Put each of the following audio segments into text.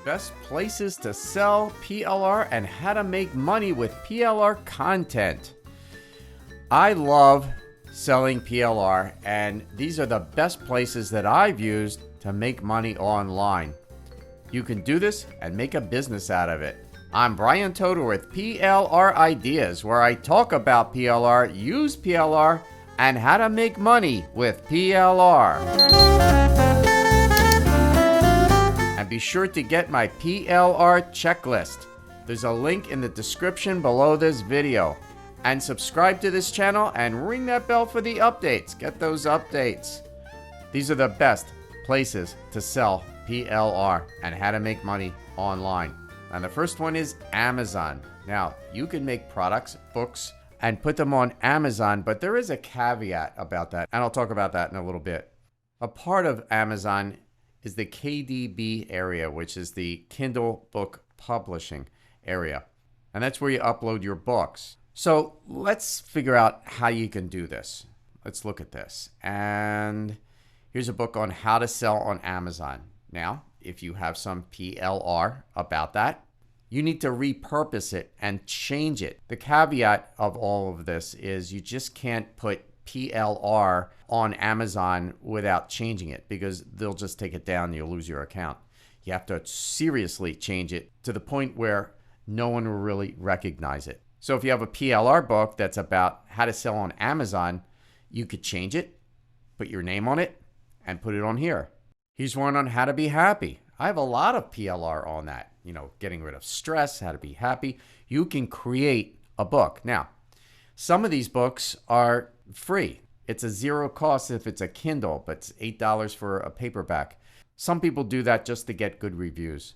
best places to sell PLR and how to make money with PLR content. I love selling PLR, and these are the best places that I've used to make money online. You can do this and make a business out of it. I'm Brian Toder with PLR Ideas, where I talk about PLR, use PLR, and how to make money with PLR. And be sure to get my PLR checklist. There's a link in the description below this video. And subscribe to this channel and ring that bell for the updates. Get those updates. These are the best places to sell PLR and how to make money online. And the first one is Amazon. Now, you can make products, books, and put them on Amazon, but there is a caveat about that, and I'll talk about that in a little bit. A part of Amazon is the KDP area, which is the Kindle book publishing area. And that's where you upload your books. So let's figure out how you can do this. Let's look at this. And here's a book on how to sell on Amazon. Now, if you have some PLR about that, you need to repurpose it and change it. The caveat of all of this is you just can't put PLR on Amazon without changing it, because they'll just take it down and you'll lose your account. You have to seriously change it to the point where no one will really recognize it. So if you have a PLR book that's about how to sell on Amazon, you could change it, put your name on it, and put it on here. Here's one on how to be happy. I have a lot of PLR on that. You know, getting rid of stress, how to be happy. You can create a book. Now, some of these books are free. It's a zero cost if it's a Kindle, but it's $8 for a paperback. Some people do that just to get good reviews.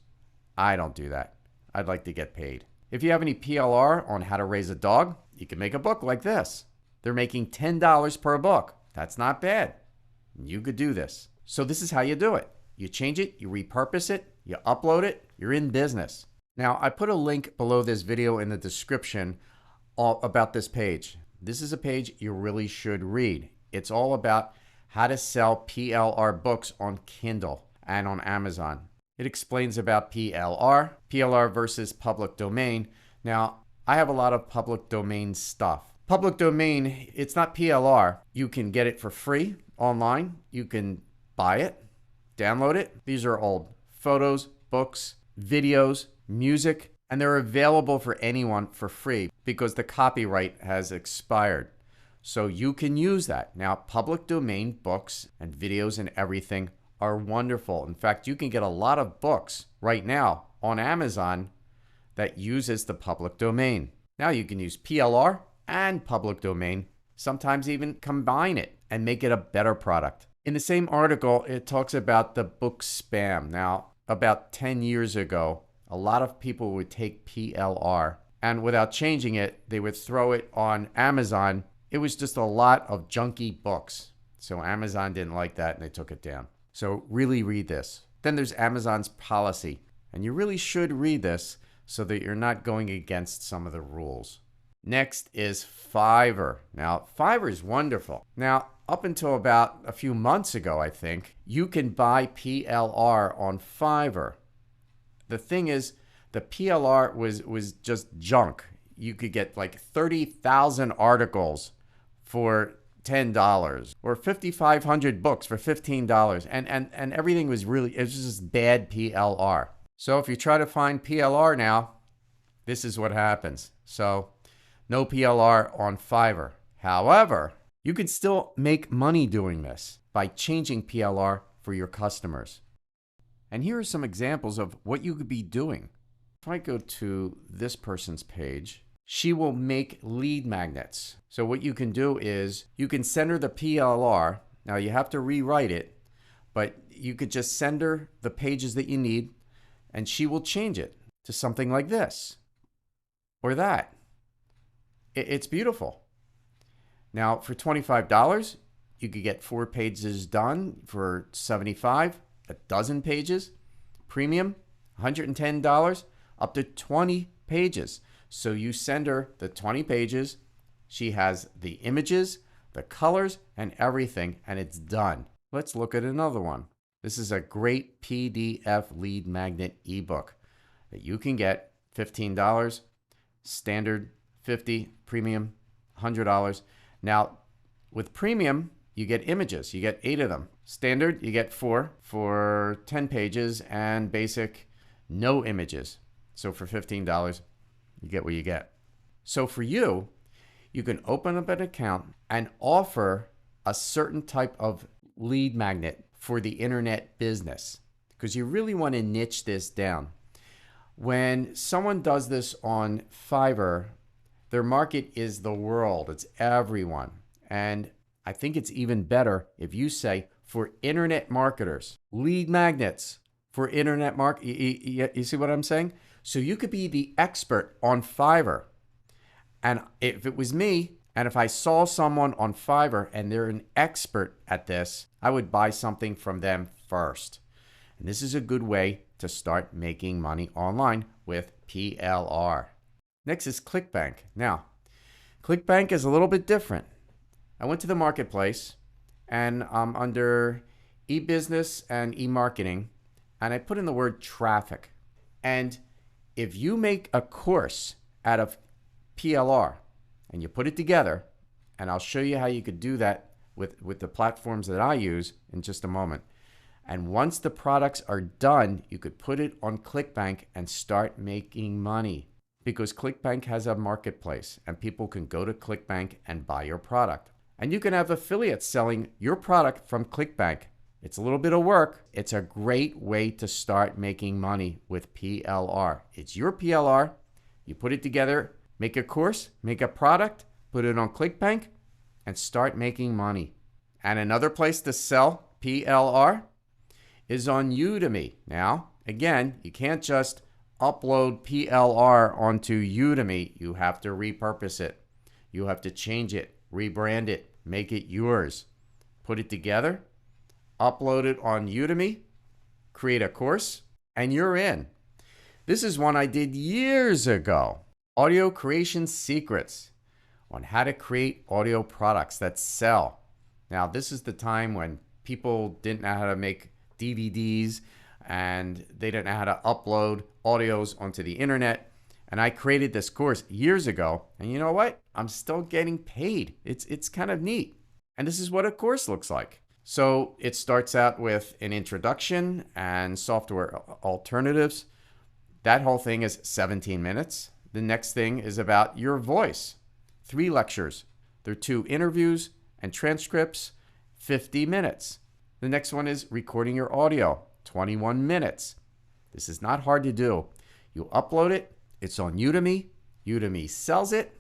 I don't do that. I'd like to get paid. If you have any PLR on how to raise a dog, you can make a book like this. They're making $10 per book. That's not bad. You could do this. So this is how you do it. You change it, you repurpose it, you upload it, you're in business. Now, I put a link below this video in the description about this page. This is a page you really should read. It's all about how to sell PLR books on Kindle and on Amazon. It explains about PLR versus public domain. Now, I have a lot of public domain stuff. Public domain, it's not PLR. You can get it for free online. You can buy it, download it. These are old photos, books, videos, music, and they're available for anyone for free because the copyright has expired. So you can use that. Now, public domain books and videos and everything are wonderful. In fact, you can get a lot of books right now on Amazon that uses the public domain. Now you can use PLR and public domain, sometimes even combine it and make it a better product. In the same article, it talks about the book spam. Now, about 10 years ago, a lot of people would take PLR and without changing it, they would throw it on Amazon. It was just a lot of junky books. So Amazon didn't like that and they took it down. So really read this. Then there's Amazon's policy. And you really should read this so that you're not going against some of the rules. Next is Fiverr. Now, Fiverr is wonderful. Now, up until about a few months ago, I think, you can buy PLR on Fiverr. The thing is, the PLR was just junk. You could get like 30,000 articles for $10 or 5,500 books for $15. And everything was really, it was just bad PLR. So if you try to find PLR now, this is what happens. So no PLR on Fiverr. However, you can still make money doing this by changing PLR for your customers. And here are some examples of what you could be doing. If I go to this person's page, she will make lead magnets. So what you can do is you can send her the PLR. Now you have to rewrite it, but you could just send her the pages that you need and she will change it to something like this or that. It's beautiful. Now for $25, you could get 4 pages done. For $75, a dozen pages. Premium, $110, up to 20 pages. So you send her the 20 pages. She has the images, the colors, and everything, and it's done. Let's look at another one. This is a great PDF lead magnet ebook that you can get $15, standard $50, premium $100. Now, with premium, you get images. You get 8 of them. Standard, you get 4 for 10 pages, and basic, no images. So for $15, you get what you get. So for you, you can open up an account and offer a certain type of lead magnet for the internet business, because you really want to niche this down. When someone does this on Fiverr, their market is the world. It's everyone. And I think it's even better if you say, for internet marketers, lead magnets for internet you see what I'm saying? So you could be the expert on Fiverr. And if it was me, and if I saw someone on Fiverr and they're an expert at this, I would buy something from them first. And this is a good way to start making money online with PLR. Next is Clickbank. Now, Clickbank is a little bit different. I went to the marketplace and under e-business and e-marketing, and I put in the word traffic. And if you make a course out of PLR and you put it together, and I'll show you how you could do that with the platforms that I use in just a moment. And once the products are done, you could put it on Clickbank and start making money, because Clickbank has a marketplace and people can go to Clickbank and buy your product. And you can have affiliates selling your product from Clickbank. It's a little bit of work. It's a great way to start making money with PLR. It's your PLR. You put it together, make a course, make a product, put it on Clickbank, and start making money. And another place to sell PLR is on Udemy. Now, again, you can't just upload PLR onto Udemy. You have to repurpose it. You have to change it, rebrand it, make it yours. Put it together, upload it on Udemy, create a course, and you're in. This is one I did years ago. Audio creation secrets on how to create audio products that sell. Now, this is the time when people didn't know how to make DVDs and they didn't know how to upload audios onto the internet. And I created this course years ago. And you know what? I'm still getting paid. It's kind of neat. And this is what a course looks like. So it starts out with an introduction and software alternatives. That whole thing is 17 minutes. The next thing is about your voice. 3 lectures. There are 2 interviews and transcripts, 50 minutes. The next one is recording your audio, 21 minutes. This is not hard to do. You upload it. It's on Udemy. Udemy sells it.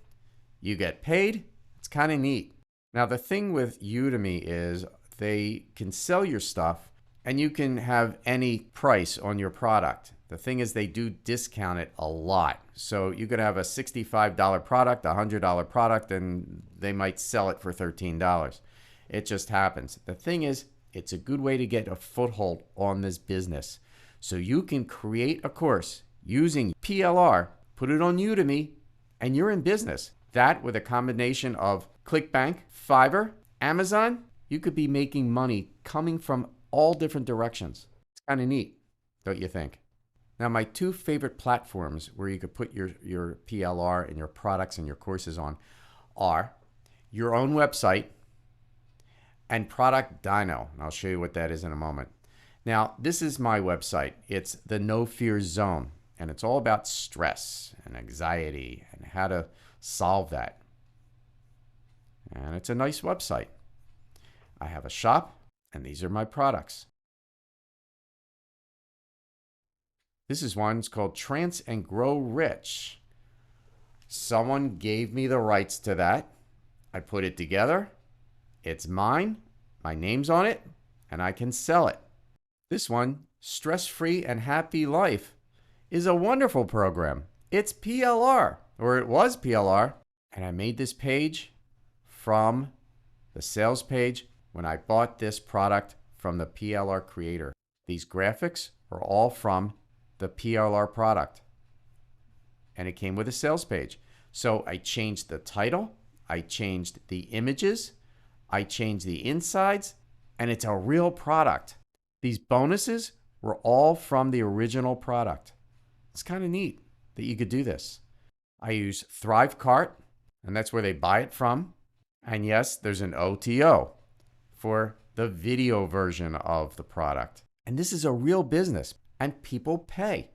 You get paid. It's kind of neat. Now, the thing with Udemy is they can sell your stuff and you can have any price on your product. The thing is they do discount it a lot. So you could have a $65 product, a $100 product, and they might sell it for $13. It just happens. The thing is, it's a good way to get a foothold on this business. So you can create a course using PLR, put it on Udemy, and you're in business. That with a combination of Clickbank, Fiverr, Amazon, you could be making money coming from all different directions. It's kind of neat, don't you think? Now, my 2 favorite platforms where you could put your PLR and your products and your courses on are your own website and Product Dino. And I'll show you what that is in a moment. Now, this is my website. It's the No Fear Zone, and it's all about stress and anxiety and how to solve that. And it's a nice website. I have a shop, and these are my products. This is one, it's called Trance and Grow Rich. Someone gave me the rights to that. I put it together. It's mine, my name's on it, and I can sell it. This one, Stress-Free and Happy Life, is a wonderful program. It's PLR, or it was PLR, and I made this page from the sales page when I bought this product from the PLR creator. These graphics are all from the PLR product, and it came with a sales page. So I changed the title, I changed the images, I changed the insides, and it's a real product. These bonuses were all from the original product. It's kind of neat that you could do this. I use ThriveCart, and that's where they buy it from. And yes, there's an OTO for the video version of the product. And this is a real business, and people pay.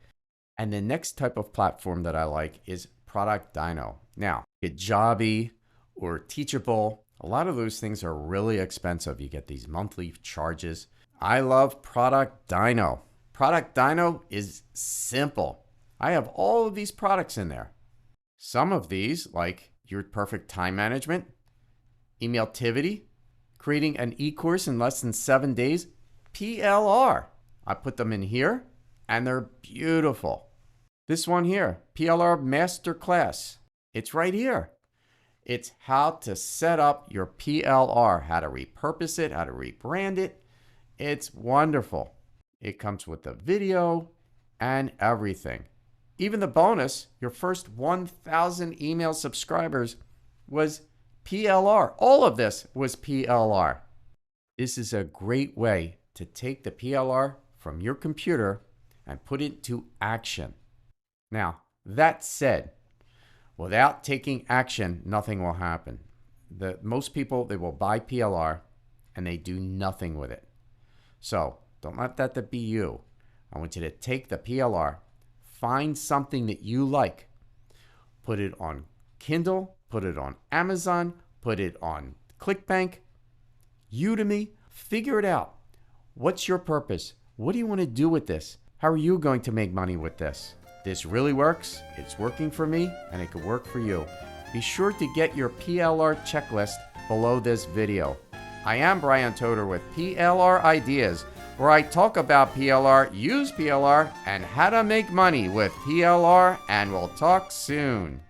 And the next type of platform that I like is Product Dino. Now, Kajabi or Teachable, a lot of those things are really expensive. You get these monthly charges. I love Product Dino. Product Dino is simple. I have all of these products in there. Some of these, like your perfect time management, Emailtivity, creating an e-course in less than 7 days, PLR. I put them in here, and they're beautiful. This one here, PLR Masterclass. It's right here. It's how to set up your PLR, how to repurpose it, how to rebrand it. It's wonderful. It comes with the video and everything. Even the bonus, your first 1,000 email subscribers was PLR. All of this was PLR. This is a great way to take the PLR from your computer and put it to action. Now, that said, without taking action, nothing will happen. Most people, they will buy PLR and they do nothing with it. So don't let that be you. I want you to take the PLR, find something that you like, put it on Kindle, put it on Amazon, put it on Clickbank, Udemy, figure it out. What's your purpose? What do you want to do with this? How are you going to make money with this? This really works. It's working for me, and it could work for you. Be sure to get your PLR checklist below this video. I am Brian Toder with PLR Ideas, where I talk about PLR, use PLR, and how to make money with PLR, and we'll talk soon.